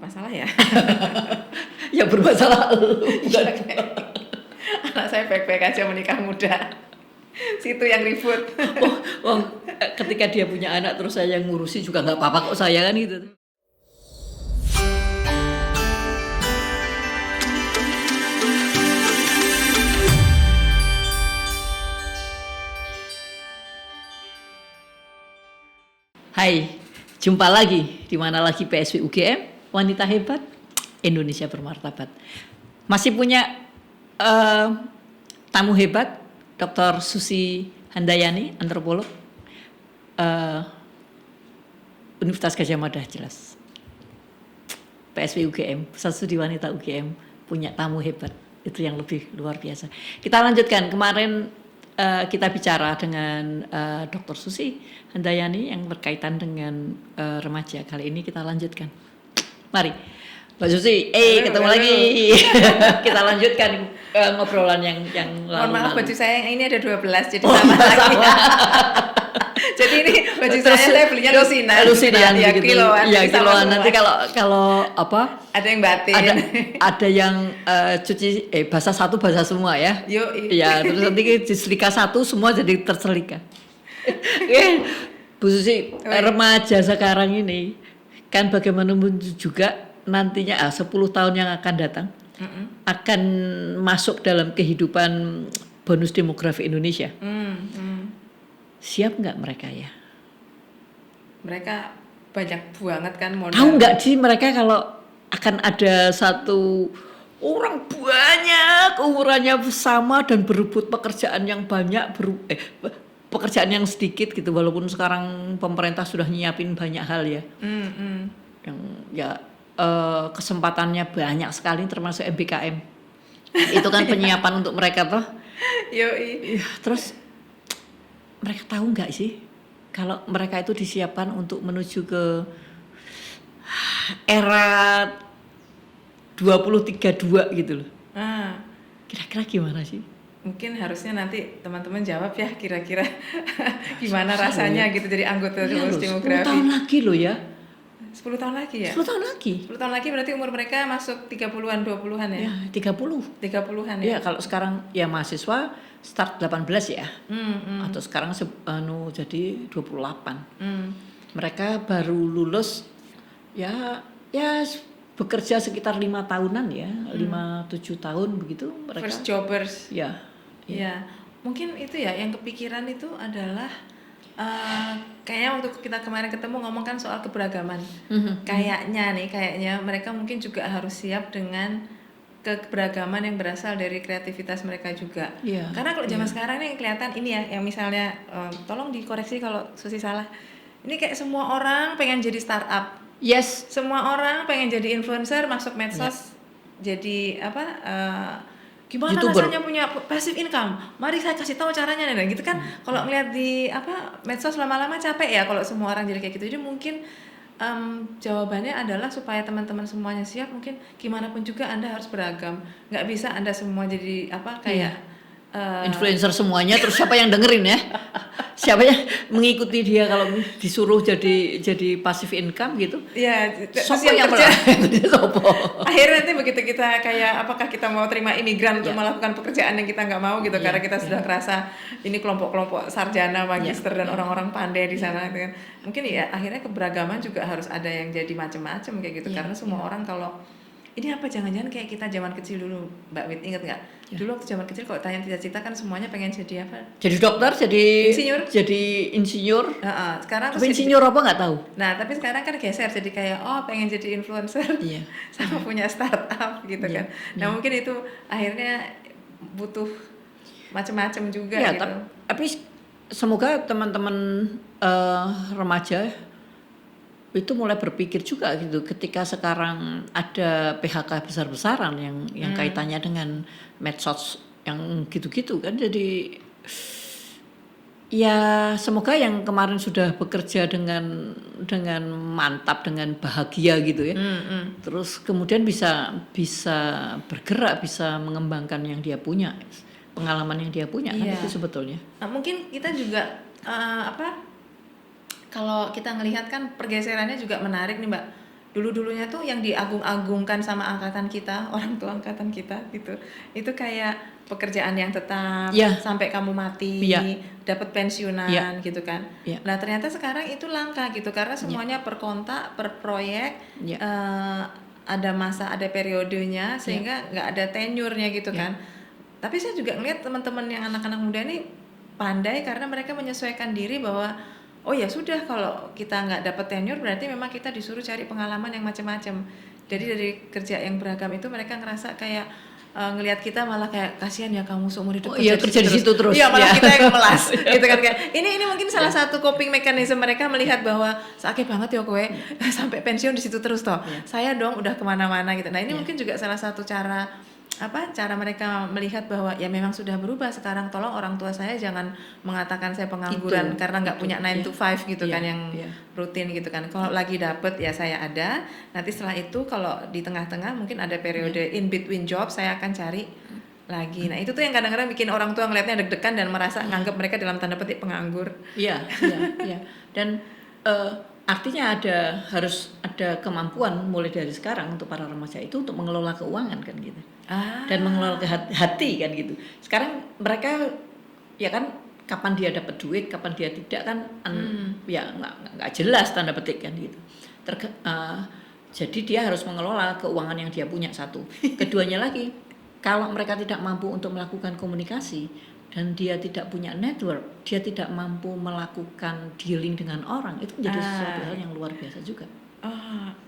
bermasalah ya? Ya bermasalah bukan. Anak saya baik-baik aja menikah muda. Situ yang ribut. Ketika dia punya anak terus saya yang ngurusi juga nggak apa-apa kok saya kan gitu. Hai, jumpa lagi di mana lagi PSW UGM, wanita hebat, Indonesia bermartabat. Masih punya tamu hebat, Dr. Susi Handayani, antropolog, Universitas Gadjah Mada jelas. PSW UGM, Pusat Studi Wanita UGM punya tamu hebat, itu yang lebih luar biasa. Kita lanjutkan, kemarin kita bicara dengan Dr. Susi Handayani yang berkaitan dengan remaja. Kali ini kita lanjutkan. Mari, Mbak Susi, ketemu lagi. Kita lanjutkan ngobrolan yang lalu. Mohon maaf, baju saya yang ini ada 12, jadi sama lagi. Jadi ini baju saya belinya lusinan ya, gitu. kiloan. Ya, kiloan. Nanti kalau apa? Ada yang batin. Ada yang cuci basah satu basah semua ya. Ya, terus nanti diselika satu semua jadi terselika. Bu Susi, remaja sekarang ini kan bagaimanapun juga nantinya 10 tahun yang akan datang akan masuk dalam kehidupan bonus demografi Indonesia. Siap nggak mereka ya? Mereka banyak banget kan modal. Tahu nggak sih mereka kalau akan ada satu orang banyak umurannya sama dan berebut pekerjaan yang banyak, pekerjaan yang sedikit gitu, walaupun sekarang pemerintah sudah nyiapin banyak hal ya. Yang ya kesempatannya banyak sekali termasuk MBKM. Itu kan penyiapan untuk mereka toh. Yoi. Ya, terus mereka tahu nggak sih kalau mereka itu disiapkan untuk menuju ke era 2032 gitu loh. Kira-kira gimana sih? Mungkin harusnya nanti teman-teman jawab ya kira-kira gimana rasanya gitu jadi anggota bonus demografi. 10 tahun lagi loh ya. 10 tahun lagi ya? 10 tahun lagi. 10 tahun lagi berarti umur mereka masuk 30-an, 20-an ya? Ya, 30. 30-an ya? Ya, kalau sekarang ya mahasiswa start 18 ya. Atau sekarang jadi 28. Mereka baru lulus ya bekerja sekitar 5 tahunan ya, 5-7 tahun begitu mereka. First jobbers. Ya. Mungkin itu ya yang kepikiran itu adalah kayaknya waktu kita kemarin ketemu ngomong kan soal keberagaman. Kayaknya mereka mungkin juga harus siap dengan keberagaman yang berasal dari kreativitas mereka juga. Karena kalau zaman sekarang nih kelihatan ini ya, yang misalnya tolong dikoreksi kalau Susi salah. Ini kayak semua orang pengen jadi startup. Yes. Semua orang pengen jadi influencer, masuk medsos, jadi gimana YouTuber. Rasanya punya passive income? Mari saya kasih tahu caranya nih, gitu kan. Kalau ngeliat di medsos lama-lama capek ya kalau semua orang jadi kayak gitu. Jadi mungkin jawabannya adalah supaya teman-teman semuanya siap, mungkin gimana pun juga Anda harus beragam. Nggak bisa Anda semua jadi influencer semuanya, terus siapa yang dengerin ya? Siapa yang mengikuti dia kalau disuruh jadi passive income gitu? Ya, sopo yang kerja. Akhirnya nanti begitu kita kayak apakah kita mau terima imigran untuk melakukan pekerjaan yang kita nggak mau gitu, karena kita sudah kerasa ini kelompok-kelompok sarjana, magister dan orang-orang pandai di sana gitu kan. Mungkin ya akhirnya keberagaman juga harus ada yang jadi macam-macam kayak gitu, karena semua orang kalau ini apa jangan-jangan kayak kita zaman kecil dulu, Mbak Wit, inget nggak? Dulu waktu zaman kecil kalau tanya cita-cita kan semuanya pengen jadi apa? Jadi dokter, jadi insinyur. Sekarang tapi insinyur apa nggak tahu. Nah tapi sekarang kan geser jadi kayak pengen jadi influencer, sama punya startup gitu kan. Nah mungkin itu akhirnya butuh macam-macam juga gitu. Tapi semoga teman-teman remaja itu mulai berpikir juga gitu ketika sekarang ada PHK besar-besaran yang kaitannya dengan medsos yang gitu-gitu kan. Jadi ya semoga yang kemarin sudah bekerja dengan mantap, dengan bahagia gitu ya. Terus kemudian bisa bergerak, bisa mengembangkan yang dia punya, pengalaman yang dia punya kan itu sebetulnya. Nah, mungkin kita juga kalau kita ngelihat kan pergeserannya juga menarik nih Mbak. dulu-dulunya tuh yang diagung-agungkan sama angkatan kita, orang tua angkatan kita gitu. Itu kayak pekerjaan yang tetap Ya, sampai kamu mati, ya, dapat pensiunan ya, gitu kan. ya, Nah, ternyata sekarang itu langka gitu karena ya, semuanya per kontak, per proyek, ya, eh, ada masa, ada periodenya ya, sehingga nggak ada tenurnya gitu ya. kan. Tapi saya juga ngeliat teman-teman yang anak-anak muda ini pandai karena mereka menyesuaikan diri bahwa oh ya sudah kalau kita nggak dapat tenure berarti memang kita disuruh cari pengalaman yang macam-macam. Jadi dari kerja yang beragam itu mereka ngerasa kayak ngelihat kita malah kayak kasihan ya kamu seumur hidup Oh iya, kerja di situ terus. Iya malah Ya. kita yang melas gitu kan kayak ini mungkin salah satu coping mechanism mereka melihat bahwa sakit banget ya kowe sampai pensiun di situ terus toh. Ya. Saya dong udah kemana-mana gitu. Nah ini Ya. mungkin juga salah satu cara mereka melihat bahwa ya memang sudah berubah sekarang, tolong orang tua saya jangan mengatakan saya pengangguran karena nggak punya 9 to 5 gitu kan yang rutin gitu kan. Kalau lagi dapet ya saya ada, nanti setelah itu kalau di tengah-tengah mungkin ada periode in between job saya akan cari lagi. Nah itu tuh yang kadang-kadang bikin orang tua ngelihatnya deg-degan dan merasa nganggap mereka dalam tanda petik penganggur. Iya. Dan artinya harus ada kemampuan mulai dari sekarang untuk para remaja itu untuk mengelola keuangan kan gitu. Dan mengelola hati kan gitu. Sekarang mereka ya kan kapan dia dapat duit, kapan dia tidak kan ya nggak jelas tanda petik kan gitu. Jadi dia harus mengelola keuangan yang dia punya satu. Keduanya lagi, kalau mereka tidak mampu untuk melakukan komunikasi dan dia tidak punya network, dia tidak mampu melakukan dealing dengan orang, itu menjadi sesuatu hal yang luar biasa juga.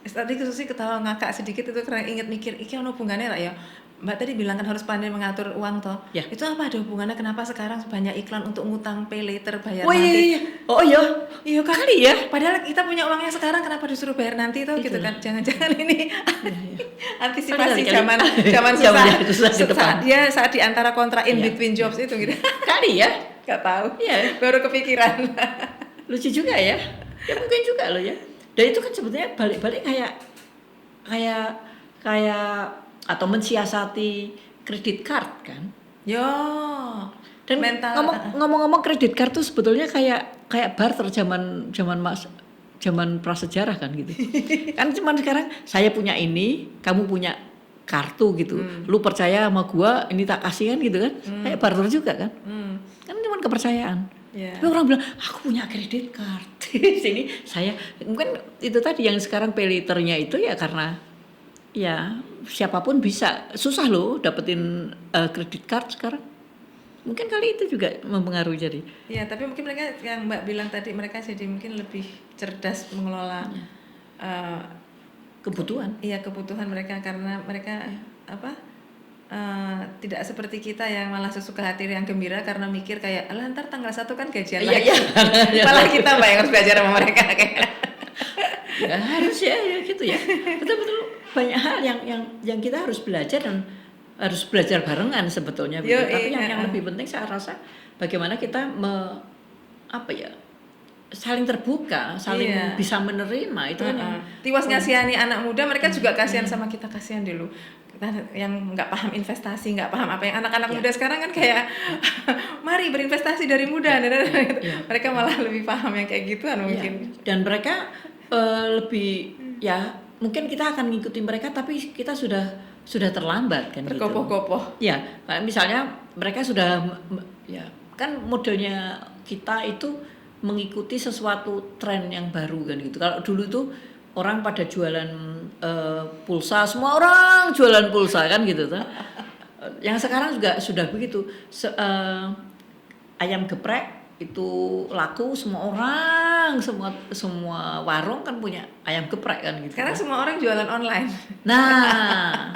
Tadi Susi ketawa ngakak sedikit itu karena ingat mikir, iki ono hubungannya lah ya. Mbak tadi bilang kan harus pandai mengatur uang toh. Ya. Itu apa ada hubungannya kenapa sekarang banyak iklan untuk ngutang pay later bayar Oh, nanti? iya. Oh iya. Iya kan? Kali ya. Padahal kita punya uangnya sekarang kenapa disuruh bayar nanti toh gitu kan. Jangan-jangan ini antisipasi zaman susah ke depan. saat di antara kontrak in between jobs itu gitu. Kali ya. Gak tahu. Iya. Baru kepikiran. Lucu juga ya. Ya mungkin juga loh ya. Dan itu kan sebetulnya balik-balik kayak atau mensiasati kredit card kan. Yo. Dan ngomong-ngomong kredit card tuh sebetulnya kayak barter zaman prasejarah kan gitu. Kan cuman sekarang saya punya ini, kamu punya kartu gitu. Lu percaya sama gua, ini tak kasih kan gitu kan. Kayak barter juga kan. Kan cuman kepercayaan. Tapi orang bilang aku punya kredit card. Sini saya mungkin itu tadi yang sekarang pay later-nya itu ya karena ya siapapun bisa, susah loh dapetin kredit card sekarang. Mungkin kali itu juga mempengaruhi jadi. Iya, tapi mungkin mereka yang Mbak bilang tadi mereka jadi mungkin lebih cerdas mengelola kebutuhan. Iya, kebutuhan mereka karena mereka tidak seperti kita yang malah sesuka hati yang gembira karena mikir kayak alah ntar tanggal 1 kan gajian lagi. Malah kita Mbak yang harus belajar sama mereka kayak. Ya harus ya gitu ya. Betul-betul banyak hal yang kita harus belajar dan harus belajar barengan sebetulnya. Tapi yang lebih penting saya rasa bagaimana kita saling terbuka, saling bisa menerima itu kan yang tiwas ngasihani anak muda, mereka juga kasihan sama kita, kasihan dulu kita yang nggak paham investasi, nggak paham apa yang anak-anak muda sekarang kan kayak mari berinvestasi dari muda, mereka malah lebih paham yang kayak gituan mungkin. Dan mereka lebih ya mungkin kita akan ngikuti mereka tapi kita sudah terlambat kan berkopoh-kopoh. Ya, misalnya mereka sudah ya kan modelnya kita itu mengikuti sesuatu tren yang baru kan gitu. Kalau dulu tuh orang pada jualan pulsa, semua orang jualan pulsa kan gitu tuh. Yang sekarang juga sudah begitu. Ayam geprek itu laku, semua orang, semua warung kan punya ayam geprek kan gitu. Sekarang semua orang jualan online. Nah,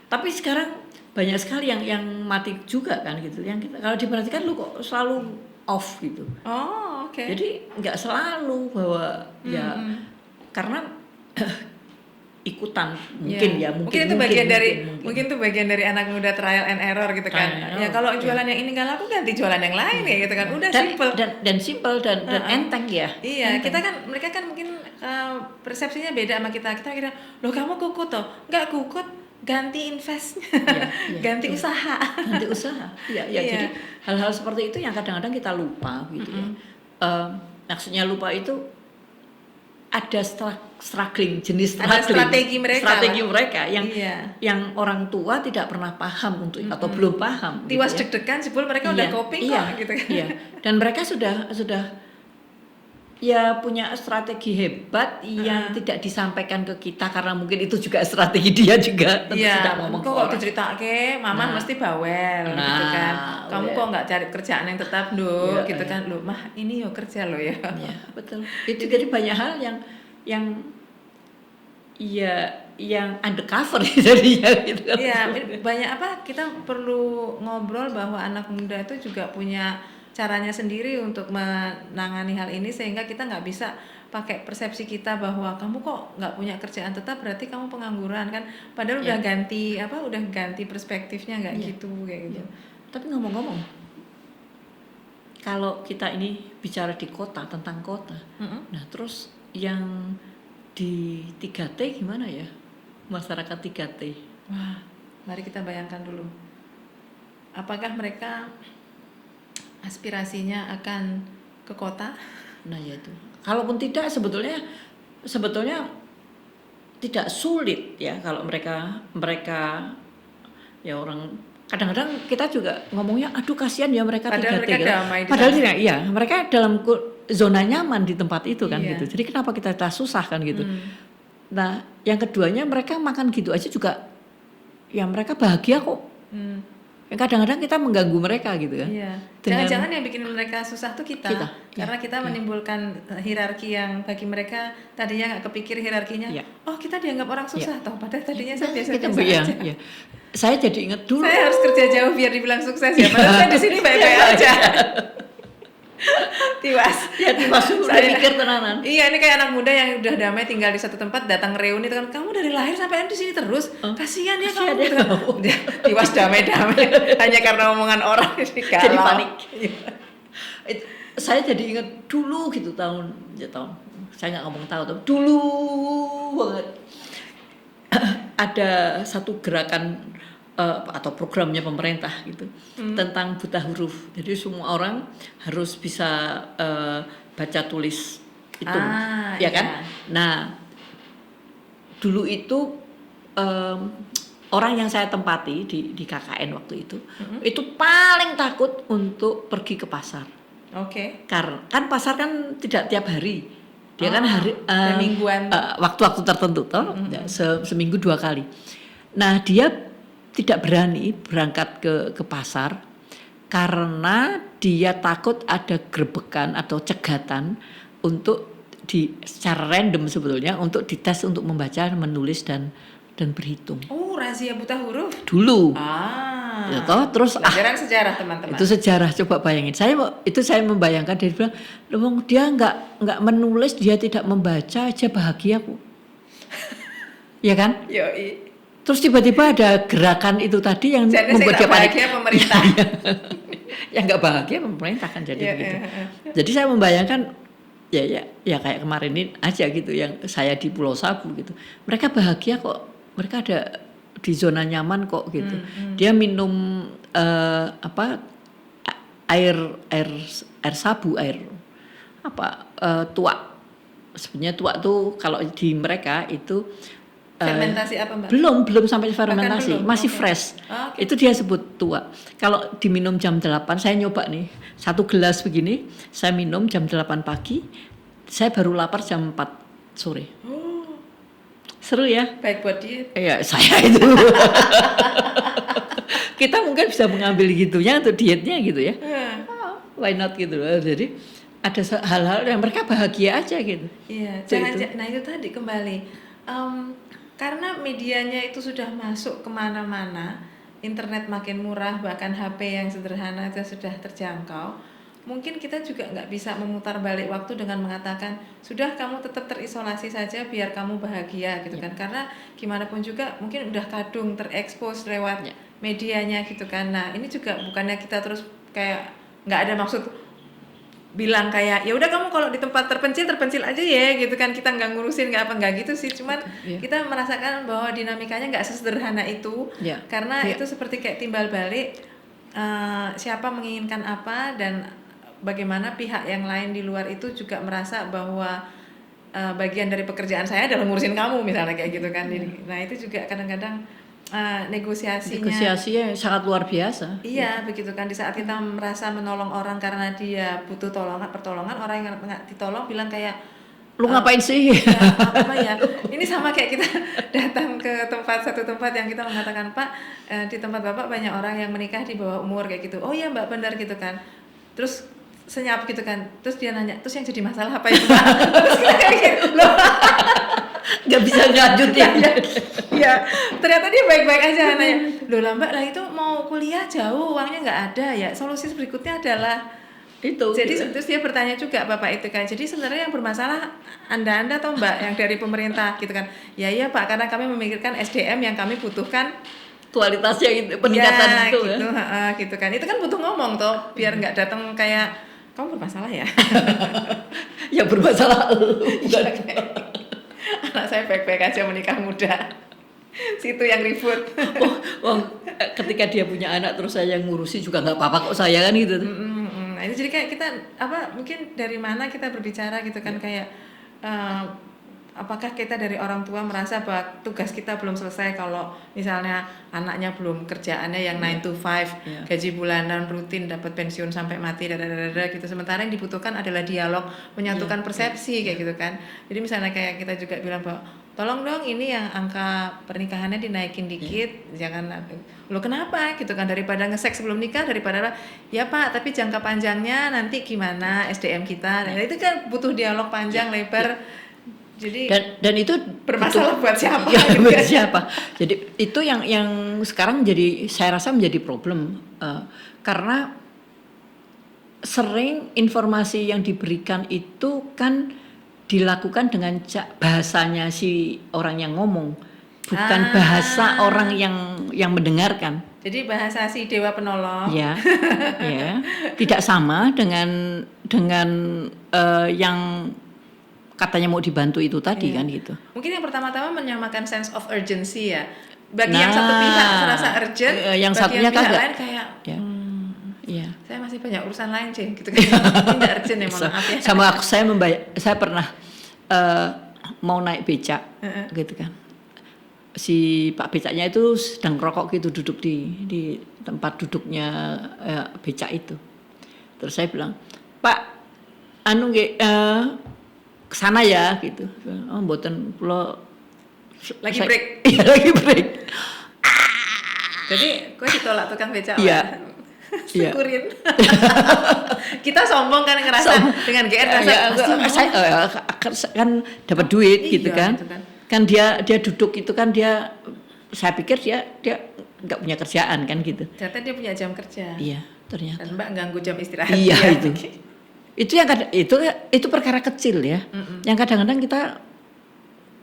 tapi sekarang banyak sekali yang mati juga kan gitu. Yang kita kalau diperhatikan lu kok selalu off gitu. Oh, oke. Jadi nggak selalu bahwa ya karena ikutan mungkin mungkin itu bagian dari anak muda trial and error gitu kan. Ya kalau jualan yang ini nggak laku ganti jualan yang lain ya gitu kan. Udah simple dan enteng ya. Iya, enteng. Mereka kan mungkin persepsinya beda sama kita. Kita kira, "Loh kamu kukut toh?" Enggak kukut, ganti investnya. Ganti usaha. Ganti usaha. Iya. Jadi hal-hal seperti itu yang kadang-kadang kita lupa gitu ya. Maksudnya lupa itu ada struggling, jenis Ada struggling, strategi mereka mereka yang Iya. yang orang tua tidak pernah paham untuk atau belum paham. Tiwas gitu ya. deg-degan jebul mereka udah coping iya, kok gitu kan. Iya. Dan mereka sudah ya punya strategi hebat yang tidak disampaikan ke kita karena mungkin itu juga strategi dia juga tentu Iya, tidak ngomong ke kok orang. diceritake maman Nah. mesti bawel gitu kan. Kamu Iya. kok nggak cari kerjaan yang tetap Nduk Iya, gitu iya. kan. Loh, mah ini yo kerja lo ya. Iya, betul. Itu jadi banyak hal yang ya yang undercover jadinya gitu kan. Iya, banyak apa kita perlu ngobrol bahwa anak muda itu juga punya caranya sendiri untuk menangani hal ini sehingga kita nggak bisa pakai persepsi kita bahwa kamu kok nggak punya kerjaan tetap berarti kamu pengangguran kan padahal udah ganti perspektifnya nggak Iya. gitu kayak gitu. Tapi ngomong-ngomong, kalau kita ini bicara di kota tentang kota, nah terus yang di 3T gimana ya? Masyarakat 3T. Wah, mari kita bayangkan dulu. Apakah mereka aspirasinya akan ke kota? Nah ya itu. Kalaupun tidak sebetulnya tidak sulit ya kalau mereka ya orang kadang-kadang kita juga ngomongnya aduh kasihan ya mereka Padahal 3T mereka gitu. damai di Padahal sana. tidak, iya mereka dalam zona nyaman di tempat itu kan Iya. gitu. Jadi kenapa kita susah kan gitu. Nah yang keduanya mereka makan gitu aja juga ya mereka bahagia kok. Kadang-kadang kita mengganggu mereka gitu kan. Iya. Dengan- Jangan-jangan yang bikin mereka susah tuh kita. Kita, Karena kita menimbulkan hierarki yang bagi mereka tadinya nggak kepikir hierarkinya. Iya. Oh kita dianggap orang susah toh. Padahal tadinya saya kita biasa-biasa iya, aja. iya. Saya jadi ingat dulu. Saya harus kerja jauh biar dibilang sukses ya. Padahal saya di sini baik-baik aja. Tiwas. Ya tiba sudah Saya- pikir tenanan. Iya ini kayak anak muda yang udah damai tinggal di satu tempat datang reuni kan kamu dari lahir sampai di sini terus kasihan ya Kasihan kamu ya gitu kan. Dia tiwas damai-damai hanya karena omongan orang Jadi galau. panik. Saya jadi ingat dulu gitu tahun saya nggak ngomong tahun tapi dulu banget ada satu gerakan atau programnya pemerintah gitu tentang buta huruf. Jadi semua orang harus bisa baca tulis itu, ya kan? Iya. Nah, dulu itu orang yang saya tempati di KKN waktu itu paling takut untuk pergi ke pasar. Oke. Karena kan pasar kan tidak tiap hari, dia kan hari mingguan. waktu-waktu tertentu toh, ya, seminggu 2 kali. Nah dia tidak berani berangkat ke pasar karena dia takut ada gerebekan atau cegatan untuk secara random sebetulnya untuk dites untuk membaca, menulis dan berhitung. Oh rahasia buta huruf. Dulu. Ya toh, terus Pelajaran sejarah teman-teman. itu sejarah, coba bayangin. Saya membayangkan dia bilang, "Loh, dia nggak menulis, dia tidak membaca aja bahagia kok." Ya kan? Yoi. Terus tiba-tiba ada gerakan itu tadi yang Jadi membuat dia panik. bahagia pemerintah. Yang nggak bahagia pemerintah kan jadi Iya, begitu. iya. Jadi saya membayangkan ya kayak kemarin ini aja gitu yang saya di Pulau Sabu gitu. Mereka bahagia kok. Mereka ada di zona nyaman kok gitu. Dia minum air sabu, tuak. Sebenarnya tuak tuh kalau di mereka itu Fermentasi apa Mbak? belum sampai fermentasi, belum, masih oke. fresh. Oke. Itu dia sebut tua. Kalau diminum jam 8, saya nyoba nih, 1 gelas begini, saya minum jam 8 pagi, saya baru lapar jam 4 sore. Seru ya? Baik buat diet. Ya saya itu. Kita mungkin bisa mengambil gitunya untuk dietnya gitu ya. Why not gitu loh. Jadi ada hal-hal yang mereka bahagia aja gitu. Iya, Itu. nah itu tadi kembali. Karena medianya itu sudah masuk kemana-mana, internet makin murah, bahkan HP yang sederhana itu sudah terjangkau. Mungkin kita juga nggak bisa memutar balik waktu dengan mengatakan sudah kamu tetap terisolasi saja biar kamu bahagia gitu kan. Karena gimana pun juga mungkin udah kadung terekspos lewat medianya gitu kan. Nah ini juga bukannya kita terus kayak nggak ada maksud bilang kayak ya udah kamu kalau di tempat terpencil aja ya gitu kan, kita nggak ngurusin nggak gitu sih, cuman kita merasakan bahwa dinamikanya nggak sesederhana itu karena itu seperti kayak timbal balik siapa menginginkan apa dan bagaimana pihak yang lain di luar itu juga merasa bahwa bagian dari pekerjaan saya adalah ngurusin kamu misalnya kayak gitu kan. Nah itu juga kadang-kadang negosiasinya sangat luar biasa. iya begitu kan, di saat kita merasa menolong orang karena dia butuh pertolongan, orang yang nggak ditolong bilang kayak Lu ngapain sih? ya, apa ya, ini sama kayak kita datang ke satu tempat yang kita mengatakan, Pak, di tempat Bapak banyak orang yang menikah di bawah umur kayak gitu. Oh iya Mbak, benar gitu kan. Terus senyap gitu kan, terus dia nanya, terus yang jadi masalah apa ya Mbak? Terus kita kayak gitu loh. Nggak bisa lanjutin. Ya, ternyata dia baik-baik aja nanya, loh lah Mbak, lah itu mau kuliah jauh, uangnya nggak ada ya. Solusi berikutnya adalah Itu. jadi terus dia bertanya juga Bapak itu kan, jadi sebenarnya yang bermasalah anda atau Mbak yang dari pemerintah gitu kan. Ya iya Pak, karena kami memikirkan SDM yang kami butuhkan kualitasnya itu, peningkatan ya, itu gitu, gitu kan. Itu kan butuh ngomong toh, biar nggak datang kayak kamu bermasalah ya. Yang bermasalah bukan. Anak saya baik-baik aja menikah muda. Situ yang ribut. Ketika dia punya anak terus saya yang ngurusi juga nggak apa-apa kok saya kan gitu. Nah ini jadi kayak kita mungkin dari mana kita berbicara gitu kan, kayak apakah kita dari orang tua merasa bahwa tugas kita belum selesai kalau misalnya anaknya belum kerjaannya yang 9 to 5, gaji bulanan rutin, dapat pensiun sampai mati gitu. Sementara yang dibutuhkan adalah dialog, menyatukan persepsi kayak gitu kan. Jadi misalnya kayak kita juga bilang bahwa tolong dong ini yang angka pernikahannya dinaikin dikit, jangan lo kenapa gitu kan, daripada nge-seks sebelum nikah, daripada ya Pak tapi jangka panjangnya nanti gimana SDM kita. Nah itu kan butuh dialog panjang lebar. Jadi dan itu bermasalah buat siapa? Ya, buat siapa? Jadi itu yang sekarang jadi saya rasa menjadi problem karena sering informasi yang diberikan itu kan dilakukan dengan bahasanya si orang yang ngomong, bukan bahasa orang yang mendengarkan. Jadi bahasa si dewa penolong. Ya, ya, tidak sama dengan yang katanya mau dibantu itu tadi kan gitu. Mungkin yang pertama-tama menyamakan sense of urgency ya. Bagi yang satu pihak merasa urgent, yang bagi satunya yang pihak kagak. lain kayak Iya. Saya masih banyak urusan lain sih gitu kan. Tidak urgent ya, mohon maaf ya. Sama aku saya pernah mau naik becak gitu kan. Si Pak becaknya itu sedang rokok gitu, duduk di tempat duduknya becak itu. Terus saya bilang, "Pak, kesana ya gitu." Oh mboten kula lagi break. Iya lagi break. Jadi gue ditolak tukang becak. Iya. Syukurin. Kita sombong kan ngerasa dengan GR saya kan dapat duit gitu kan. Kan dia duduk itu kan saya pikir dia nggak punya kerjaan kan gitu. Ternyata dia punya jam kerja. Iya, ternyata. Dan Mbak ganggu jam istirahat. Iya itu. Itu yang itu perkara kecil ya. Yang kadang-kadang kita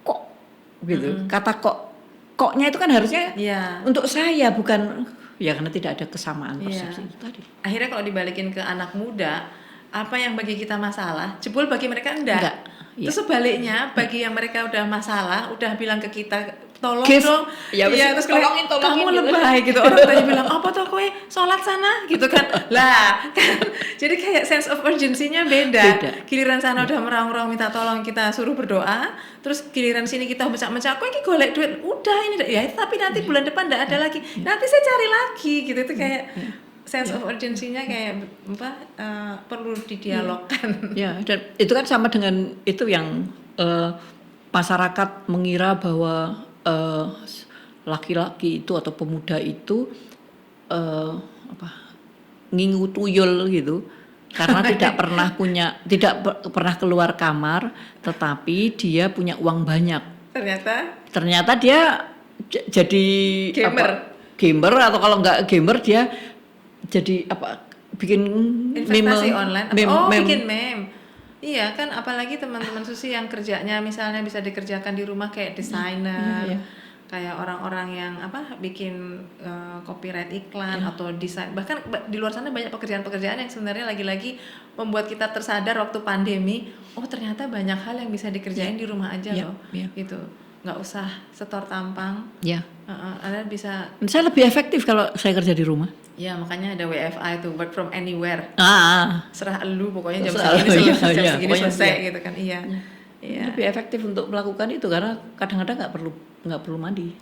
kok gitu. Kata koknya itu kan harusnya untuk saya bukan ya karena tidak ada kesamaan persepsi itu tadi. Akhirnya kalau dibalikin ke anak muda, apa yang bagi kita masalah, jebol bagi mereka enggak. Terus sebaliknya bagi yang mereka udah masalah, udah bilang ke kita tolong dong, ya terus tolongin kamu gitu. Lebay gitu. Orang tanya bilang apa tuh kowe sholat sana gitu kan, lah kan. Jadi kayak sense of urgency-nya beda. Giliran sana udah meraung-raung minta tolong, kita suruh berdoa, terus giliran sini kita mencak-mencak, kowe iki golek duit, udah ini ya tapi nanti bulan depan enggak ada lagi, nanti saya cari lagi gitu. Itu kayak sense of urgency-nya kayak perlu didialogkan. Ya, dan itu kan sama dengan itu yang masyarakat mengira bahwa laki-laki itu atau pemuda itu ngingu tuyul gitu karena tidak pernah keluar kamar, tetapi dia punya uang banyak. Ternyata dia jadi gamer atau kalau nggak gamer dia jadi bikin investasi online. Bikin meme. Iya kan, apalagi teman-teman Susi yang kerjanya misalnya bisa dikerjakan di rumah kayak desainer, kayak orang-orang yang bikin copyright iklan atau desain. Bahkan di luar sana banyak pekerjaan-pekerjaan yang sebenarnya lagi-lagi membuat kita tersadar waktu pandemi, oh ternyata banyak hal yang bisa dikerjain di rumah aja loh. Gitu. Nggak usah setor tampang. Anda bisa. Saya lebih efektif kalau saya kerja di rumah. Ya makanya ada WFA itu, work from anywhere. Serah elu pokoknya jam segini selesai gitu kan. Iya. Iya. Lebih efektif untuk melakukan itu karena kadang-kadang nggak perlu mandi.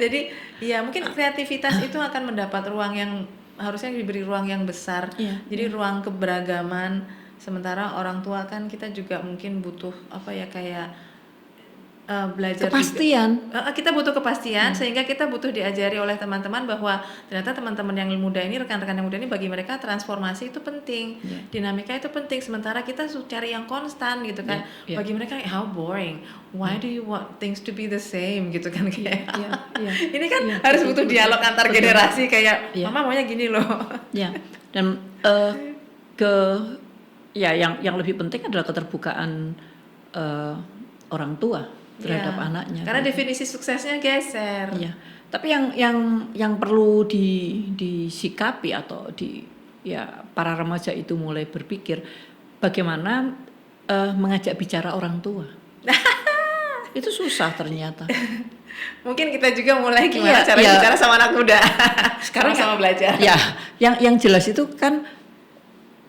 Jadi ya mungkin kreativitas itu akan mendapat ruang yang harusnya diberi ruang yang besar. Iya, Jadi ruang keberagaman. Sementara orang tua kan kita juga mungkin butuh apa ya kayak belajar kepastian. juga. Kita butuh kepastian sehingga kita butuh diajari oleh teman-teman bahwa ternyata teman-teman yang muda ini, rekan-rekan yang muda ini bagi mereka transformasi itu penting, dinamika itu penting. Sementara kita cari yang konstan gitu kan. Bagi mereka how boring, why do you want things to be the same gitu kan kayak. Ini kan harus butuh dialog antar generasi kayak mama maunya gini loh. Ya, dan yang lebih penting adalah keterbukaan orang tua terhadap anaknya. Karena definisi suksesnya geser. Iya. Tapi yang perlu disikapi atau para remaja itu mulai berpikir bagaimana mengajak bicara orang tua. Itu susah ternyata. Mungkin kita juga mulai gimana cara bicara sama anak muda. Sekarang sama belajar. Ya, yang jelas itu kan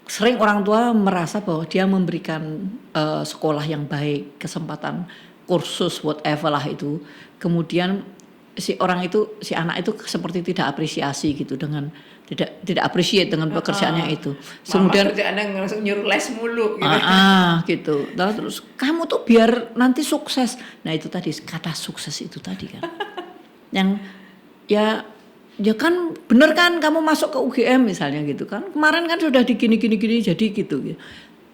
sering orang tua merasa bahwa dia memberikan sekolah yang baik, kesempatan kursus whatever lah itu, kemudian si anak itu seperti tidak apresiasi gitu dengan tidak appreciate dengan pekerjaannya itu. Kemudian kerjaannya langsung nyuruh les mulu gitu. Gitu. Terus kamu tuh biar nanti sukses. Nah itu tadi kata sukses itu tadi kan. Yang ya kan bener kan kamu masuk ke UGM misalnya gitu kan. Kemarin kan sudah gini jadi gitu.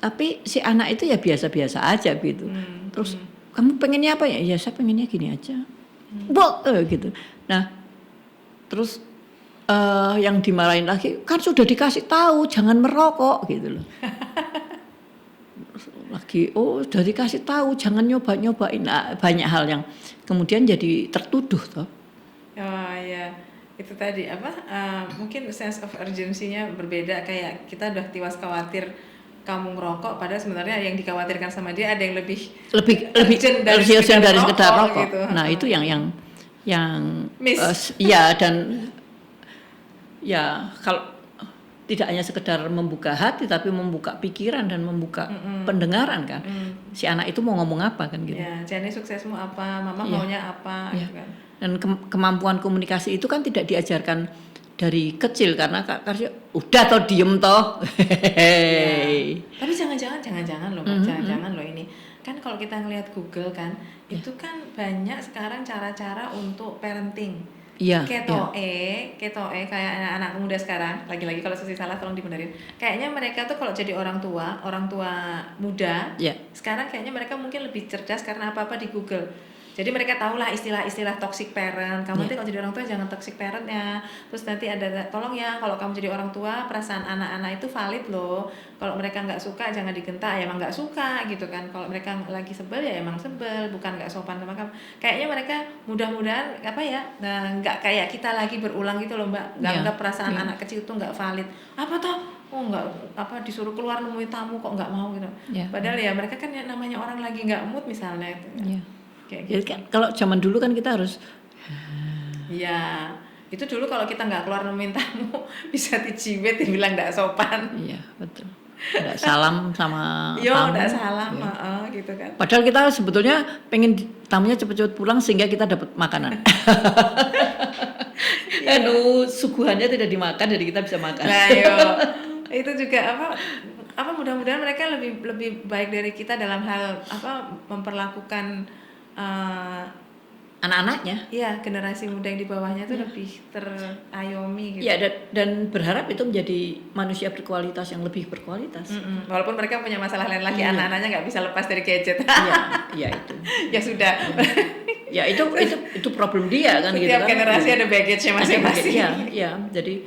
Tapi si anak itu ya biasa-biasa aja gitu. Terus kamu pengennya apa ya? Ya saya pengennya gini aja. Gitu. Nah, terus yang dimarahin lagi kan sudah dikasih tahu jangan merokok gitu loh. Lagi sudah dikasih tahu jangan nyobain banyak hal yang kemudian jadi tertuduh toh. Oh iya. Itu tadi mungkin sense of urgency-nya berbeda, kayak kita udah tiwas khawatir kamu ngerokok, padahal sebenarnya yang dikhawatirkan sama dia ada yang lebih urgent dari sekedar rokok gitu. Nah itu yang miss. Dan kalau tidak hanya sekedar membuka hati tapi membuka pikiran dan membuka pendengaran kan. Si anak itu mau ngomong apa kan gitu. Ya, jadi suksesmu apa, mama maunya apa gitu kan. Dan kemampuan komunikasi itu kan tidak diajarkan dari kecil karena udah toh diem toh. Tapi jangan-jangan loh, jangan-jangan loh ini. Kan kalau kita ngelihat Google kan, itu kan banyak sekarang cara-cara untuk parenting. Ketoe kayak anak-anak muda sekarang. Lagi-lagi kalau Susi salah tolong dibenerin. Kayaknya mereka tuh kalau jadi orang tua muda, sekarang kayaknya mereka mungkin lebih cerdas karena apa-apa di Google. Jadi mereka tahulah istilah-istilah toxic parent. Kamu nanti kalau jadi orang tua jangan toxic parent ya. Terus nanti ada tolong ya kalau kamu jadi orang tua perasaan anak-anak itu valid loh. Kalau mereka nggak suka jangan digentak, ya emang nggak suka gitu kan. Kalau mereka lagi sebel ya emang sebel, bukan nggak sopan sama kamu. Kayaknya mereka mudah-mudahan nggak kayak kita lagi berulang gitu loh Mbak. Nggak perasaan anak kecil itu nggak valid. Apa toh? Nggak disuruh keluar nemuin tamu kok nggak mau gitu. Padahal ya mereka kan namanya orang lagi nggak mood misalnya itu. Kayak gitu. Kan, kalau zaman dulu kan kita harus itu dulu kalau kita nggak keluar nemuin tamu bisa dicibet dibilang nggak sopan. Iya betul. Nggak salam sama tamu. Nggak salam gitu kan. Padahal kita sebetulnya pengen tamunya cepet-cepet pulang sehingga kita dapat makanan. Suguhannya tidak dimakan jadi kita bisa makan. Nah, itu juga mudah-mudahan mereka lebih baik dari kita dalam hal memperlakukan anak-anaknya. Iya, generasi muda yang di bawahnya tuh lebih terayomi gitu. Iya, dan berharap itu menjadi manusia berkualitas yang lebih berkualitas. Walaupun mereka punya masalah lain lagi, anak-anaknya nggak bisa lepas dari gadget. Iya itu. Ya sudah. Ya itu problem dia kan. Setiap gitu, generasi ada baggage-nya masing-masing. Iya. Jadi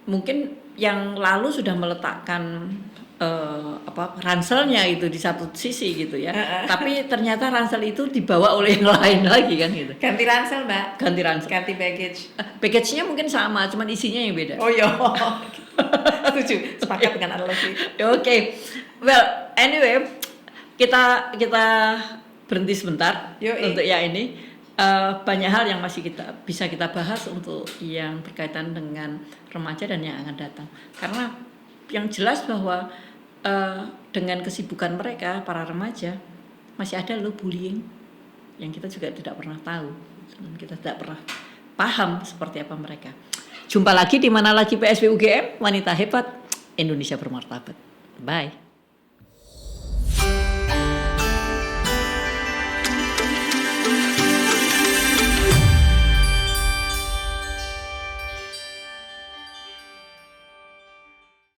mungkin yang lalu sudah meletakkan ranselnya itu di satu sisi gitu ya. Tapi ternyata ransel itu dibawa oleh yang lain lagi kan gitu. Ganti ransel, Mbak. Ganti baggage. Baggage-nya mungkin sama, cuman isinya yang beda. Oh iya. Setuju. Sepakat dengan analogi. Oke. Well, anyway, kita berhenti sebentar untuk ini. Banyak hal yang masih bisa kita bahas untuk yang berkaitan dengan remaja dan yang akan datang. Karena yang jelas bahwa dengan kesibukan mereka para remaja masih ada loh bullying yang kita juga tidak pernah tahu, kita tidak pernah paham seperti apa mereka. Jumpa lagi di mana lagi PSW UGM, wanita hebat, Indonesia bermartabat. Bye.